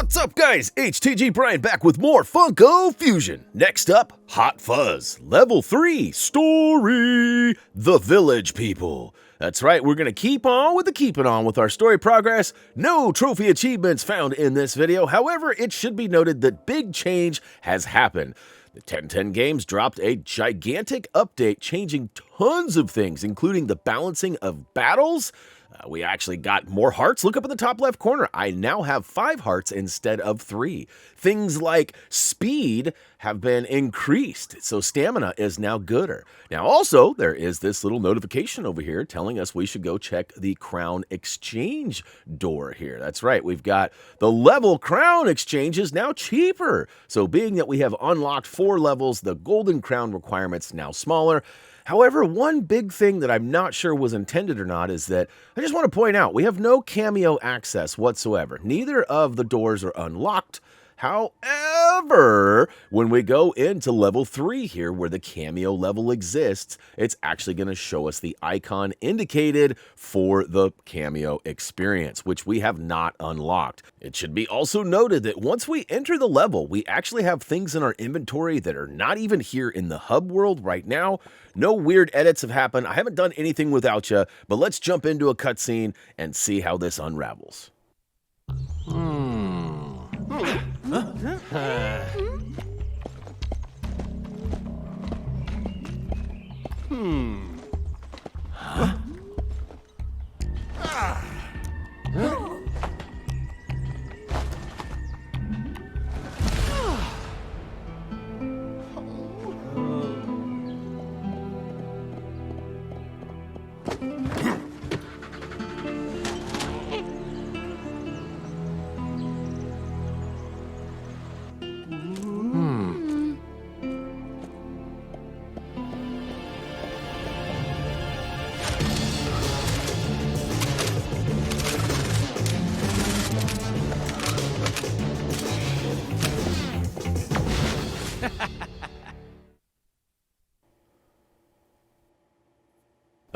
What's up, guys? HTG Brian back with more Funko Fusion. Next up, Hot Fuzz, Level 3, Story, The Village People. That's right, we're going to keep on with our story progress. No trophy achievements found in this video. However, it should be noted that big change has happened. The 1010 Games dropped a gigantic update changing tons of things, including the balancing of battles. We actually got more hearts. Look up in the top left corner. I now have 5 hearts instead of 3. Things like speed have been increased, so stamina is now gooder. Now also, there is this little notification over here telling us we should go check the crown exchange door here. That's right, we've got the level crown exchange is now cheaper. So being that we have unlocked 4 levels, the golden crown requirement's now smaller. However, one big thing that I'm not sure was intended or not is that I just want to point out we have no cameo access whatsoever. Neither of the doors are unlocked. However, when we go into level 3 here where the cameo level exists, it's actually going to show us the icon indicated for the cameo experience, which we have not unlocked. It should be also noted that once we enter the level, we actually have things in our inventory that are not even here in the hub world right now. No weird edits have happened. I haven't done anything without you, but let's jump into a cutscene and see how this unravels.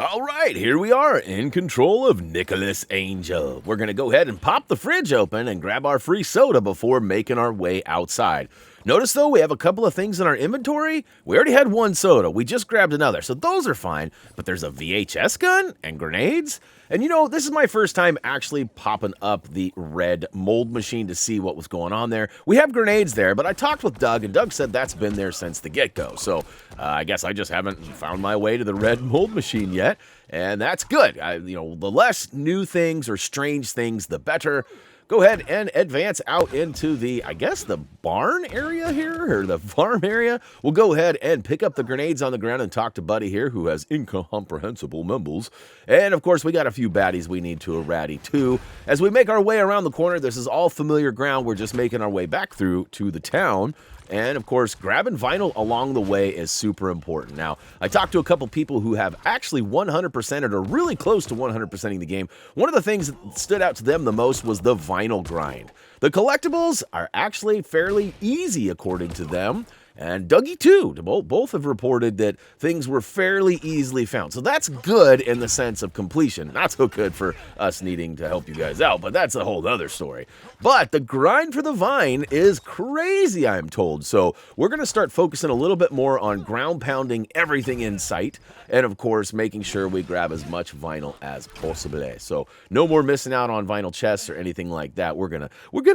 All right, here we are in control of Nicholas Angel. We're going to go ahead and pop the fridge open and grab our free soda before making our way outside. Notice, though, we have a couple of things in our inventory. We already had 1 soda. We just grabbed another, so those are fine. But there's a VHS gun and grenades. And, you know, this is my first time actually popping up the red mold machine to see what was going on there. We have grenades there, but I talked with Doug, and Doug said that's been there since the get-go. So I guess I just haven't found my way to the red mold machine yet, and that's good. You know, the less new things or strange things, the better. Go ahead and advance out into the, I guess, the barn area here, or the farm area. We'll go ahead and pick up the grenades on the ground and talk to Buddy here, who has incomprehensible mumbles. And, of course, we got a few baddies we need to erradiate, too. As we make our way around the corner, this is all familiar ground. We're just making our way back through to the town. And, of course, grabbing vinyl along the way is super important. Now, I talked to a couple people who have actually 100%ed or really close to 100%ing the game. One of the things that stood out to them the most was the vinyl grind. The collectibles are actually fairly easy, according to them. And Dougie, too. Both have reported that things were fairly easily found. So that's good in the sense of completion. Not so good for us needing to help you guys out, but that's a whole other story. But the grind for the vine is crazy, I'm told. So we're going to start focusing a little bit more on ground pounding everything in sight. And, of course, making sure we grab as much vinyl as possible. So no more missing out on vinyl chests or anything like that. We're gonna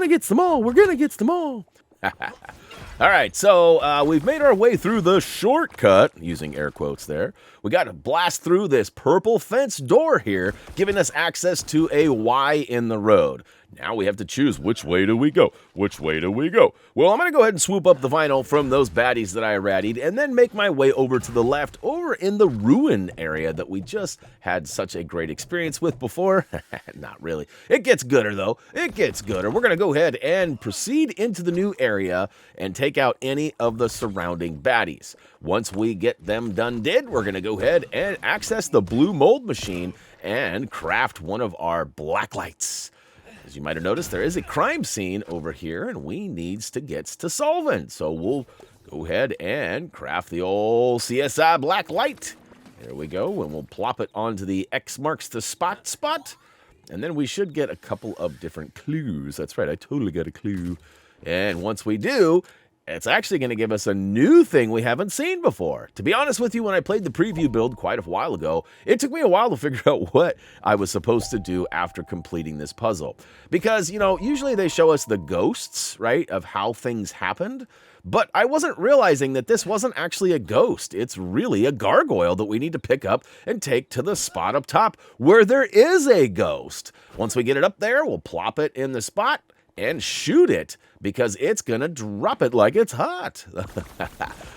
get some all. We're gonna get some all. All right, so we've made our way through the shortcut, using air quotes there. We got to blast through this purple fence door here, giving us access to a Y in the road. Now we have to choose which way do we go? Which way do we go? Well, I'm going to go ahead and swoop up the vinyl from those baddies that I irradiated and then make my way over to the left, over in the ruin area that we just had such a great experience with before. Not really. It gets gooder, though. It gets gooder. We're going to go ahead and proceed into the new area and take out any of the surrounding baddies. Once we get them done we're going to go ahead and access the blue mold machine and craft one of our black lights. As you might have noticed, there is a crime scene over here, and we needs to get to solving. So we'll go ahead and craft the old CSI black light. There we go, and we'll plop it onto the X marks the spot. And then we should get a couple of different clues. That's right, I totally got a clue. And once we do, it's actually going to give us a new thing we haven't seen before. To be honest with you, when I played the preview build quite a while ago, it took me a while to figure out what I was supposed to do after completing this puzzle. Because, you know, usually they show us the ghosts, right, of how things happened. But I wasn't realizing that this wasn't actually a ghost. It's really a gargoyle that we need to pick up and take to the spot up top where there is a ghost. Once we get it up there, we'll plop it in the spot and shoot it, because it's gonna drop it like it's hot. All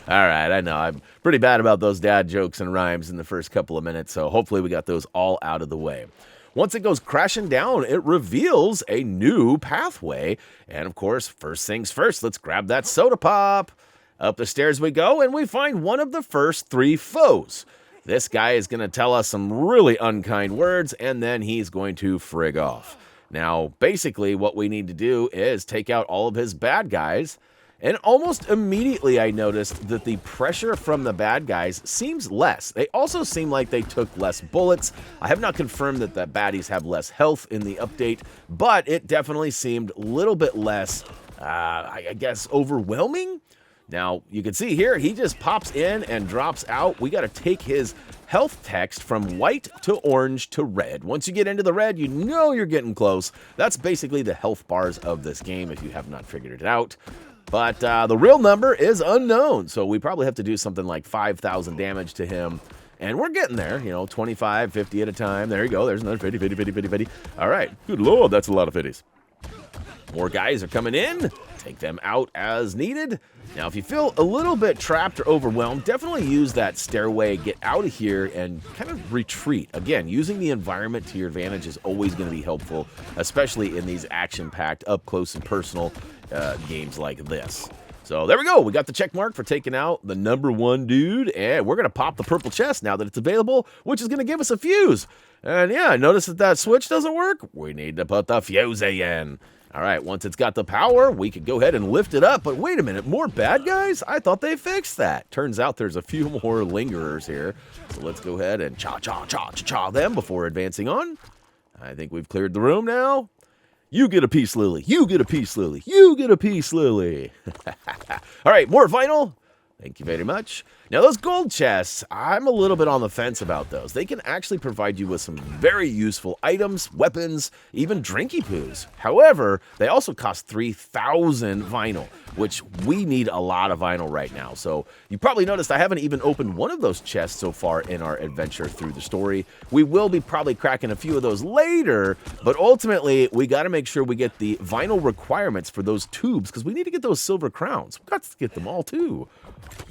right, I know, I'm pretty bad about those dad jokes and rhymes in the first couple of minutes, so hopefully we got those all out of the way. Once it goes crashing down, it reveals a new pathway, and of course, first things first, let's grab that soda pop. Up the stairs we go, and we find one of the first 3 foes. This guy is gonna tell us some really unkind words, and then he's going to frig off. Now, basically, what we need to do is take out all of his bad guys, and almost immediately I noticed that the pressure from the bad guys seems less. They also seem like they took less bullets. I have not confirmed that the baddies have less health in the update, but it definitely seemed a little bit less, I guess, overwhelming. Now, you can see here, he just pops in and drops out. We got to take his health text from white to orange to red. Once you get into the red, you know you're getting close. That's basically the health bars of this game if you have not figured it out. But the real number is unknown, so we probably have to do something like 5,000 damage to him. And we're getting there, you know, 25, 50 at a time. There you go, there's another 50, 50, 50, 50, 50. All right, good lord, that's a lot of 50s. More guys are coming in. Take them out as needed. Now, if you feel a little bit trapped or overwhelmed, definitely use that stairway, get out of here, and kind of retreat. Again, using the environment to your advantage is always going to be helpful, especially in these action-packed, up-close and personal games like this. So there we go. We got the check mark for taking out the #1 dude, and we're going to pop the purple chest now that it's available, which is going to give us a fuse. And yeah, notice that that switch doesn't work. We need to put the fuse in. All right, once it's got the power, we could go ahead and lift it up. But wait a minute, more bad guys? I thought they fixed that. Turns out there's a few more lingerers here. So let's go ahead and cha them before advancing on. I think we've cleared the room now. You get a piece, Lily. You get a piece, Lily. You get a piece, Lily. All right, more vinyl. Thank you very much. Now, those gold chests, I'm a little bit on the fence about those. They can actually provide you with some very useful items, weapons, even drinky poos. However, they also cost 3,000 vinyl, which we need a lot of vinyl right now. So you probably noticed I haven't even opened one of those chests so far in our adventure through the story. We will be probably cracking a few of those later, but ultimately, we got to make sure we get the vinyl requirements for those tubes, because we need to get those silver crowns. We've got to get them all, too.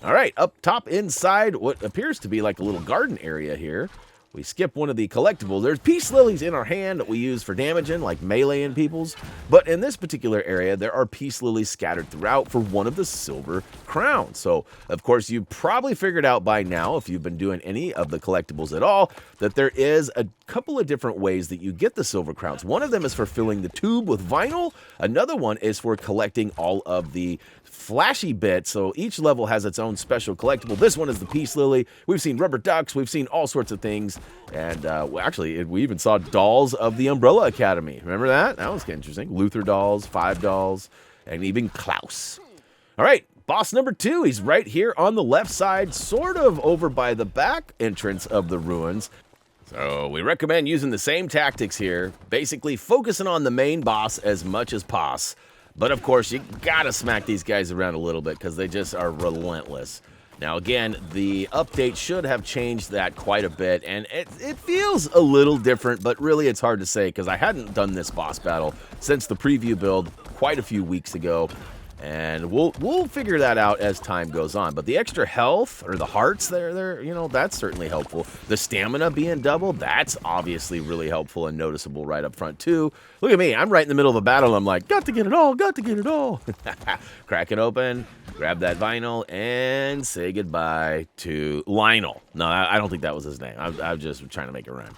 All right, up top inside what appears to be like a little garden area here. We skip one of the collectibles. There's peace lilies in our hand that we use for damaging, like meleeing peoples. But in this particular area, there are peace lilies scattered throughout for one of the silver crowns. So, of course, you've probably figured out by now, if you've been doing any of the collectibles at all, that there is a couple of different ways that you get the silver crowns. One of them is for filling the tube with vinyl. Another one is for collecting all of the flashy bits. So each level has its own special collectible. This one is the peace lily. We've seen rubber ducks. We've seen all sorts of things. And actually, we even saw dolls of the Umbrella Academy. Remember that? That was interesting. Luther dolls, 5 dolls, and even Klaus. All right, boss number 2. He's right here on the left side, sort of over by the back entrance of the ruins. So we recommend using the same tactics here, basically focusing on the main boss as much as possible. But of course, you gotta smack these guys around a little bit because they just are relentless. Now again, the update should have changed that quite a bit, and it feels a little different, but really it's hard to say because I hadn't done this boss battle since the preview build quite a few weeks ago. And we'll figure that out as time goes on. But the extra health, or the hearts, they're you know, that's certainly helpful. The stamina being doubled, that's obviously really helpful and noticeable right up front, too. Look at me. I'm right in the middle of a battle. I'm like, got to get it all, got to get it all. Crack it open, grab that vinyl, and say goodbye to Lionel. No, I don't think that was his name. I was just trying to make it rhyme.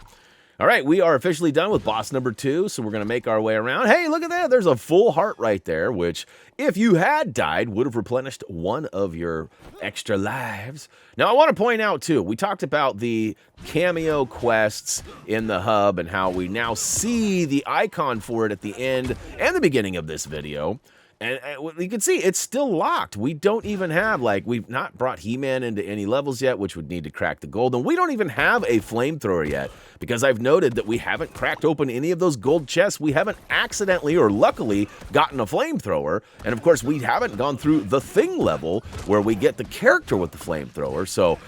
All right, we are officially done with boss number 2, so we're going to make our way around. Hey, look at that. There's a full heart right there, which, if you had died, would have replenished one of your extra lives. Now, I want to point out, too, we talked about the cameo quests in the hub and how we now see the icon for it at the end and the beginning of this video. And you can see it's still locked. We don't even have, like, we've not brought He-Man into any levels yet, which would need to crack the gold. And we don't even have a flamethrower yet, because I've noted that we haven't cracked open any of those gold chests. We haven't accidentally or luckily gotten a flamethrower. And of course, we haven't gone through the Thing level where we get the character with the flamethrower. So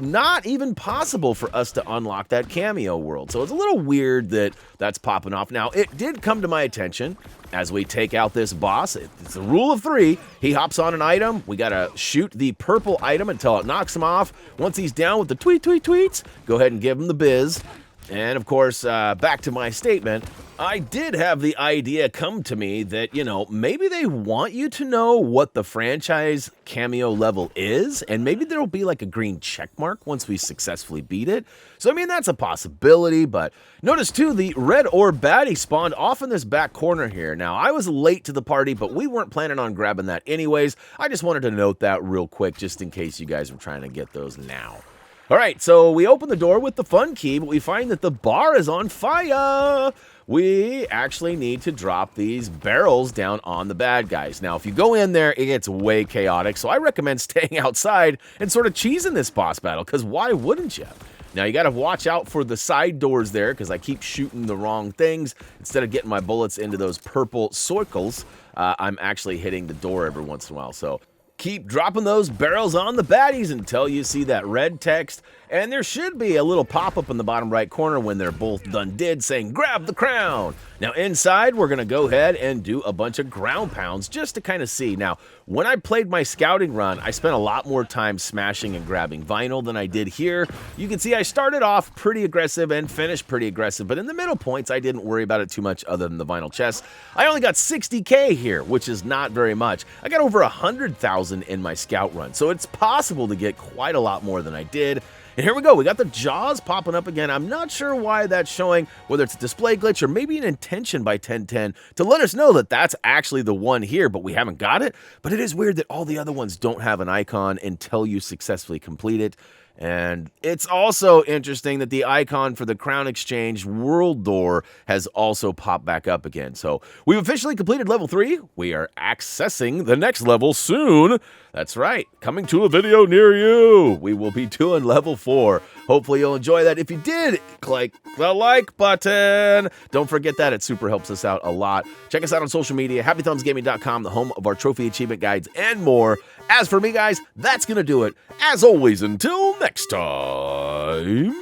not even possible for us to unlock that cameo world. So it's a little weird that that's popping off. Now, it did come to my attention as we take out this boss. It's a rule of 3. He hops on an item. We got to shoot the purple item until it knocks him off. Once he's down with the tweets, go ahead and give him the biz. And of course, back to my statement, I did have the idea come to me that, you know, maybe they want you to know what the franchise cameo level is, and maybe there'll be like a green check mark once we successfully beat it. So, I mean, that's a possibility, but notice too, the red orb baddie spawned off in this back corner here. Now, I was late to the party, but we weren't planning on grabbing that anyways. I just wanted to note that real quick, just in case you guys were trying to get those now. All right, so we open the door with the fun key, but we find that the bar is on fire. We actually need to drop these barrels down on the bad guys. Now, if you go in there, it gets way chaotic, so I recommend staying outside and sort of cheesing this boss battle, because why wouldn't you? Now, you got to watch out for the side doors there, because I keep shooting the wrong things. Instead of getting my bullets into those purple circles, I'm actually hitting the door every once in a while, so keep dropping those barrels on the baddies until you see that red text. And there should be a little pop-up in the bottom right corner when they're both done did saying, grab the crown. Now inside, we're going to go ahead and do a bunch of ground pounds just to kind of see. Now, when I played my scouting run, I spent a lot more time smashing and grabbing vinyl than I did here. You can see I started off pretty aggressive and finished pretty aggressive, but in the middle points, I didn't worry about it too much other than the vinyl chests. I only got 60K here, which is not very much. I got over 100,000 in my scout run, so it's possible to get quite a lot more than I did. And here we go, we got the jaws popping up again. I'm not sure why that's showing, whether it's a display glitch or maybe an intention by 1010 to let us know that that's actually the one here, but we haven't got it. But it is weird that all the other ones don't have an icon until you successfully complete it. And it's also interesting that the icon for the Crown Exchange World Door has also popped back up again. So we've officially completed level 3. We are accessing the next level soon. That's right, coming to a video near you. We will be doing level 4. Hopefully you'll enjoy that. If you did, click the like button. Don't forget that, it super helps us out a lot. Check us out on social media, HappyThumbsGaming.com, the home of our trophy achievement guides and more. As for me, guys, that's going to do it. As always, until next time.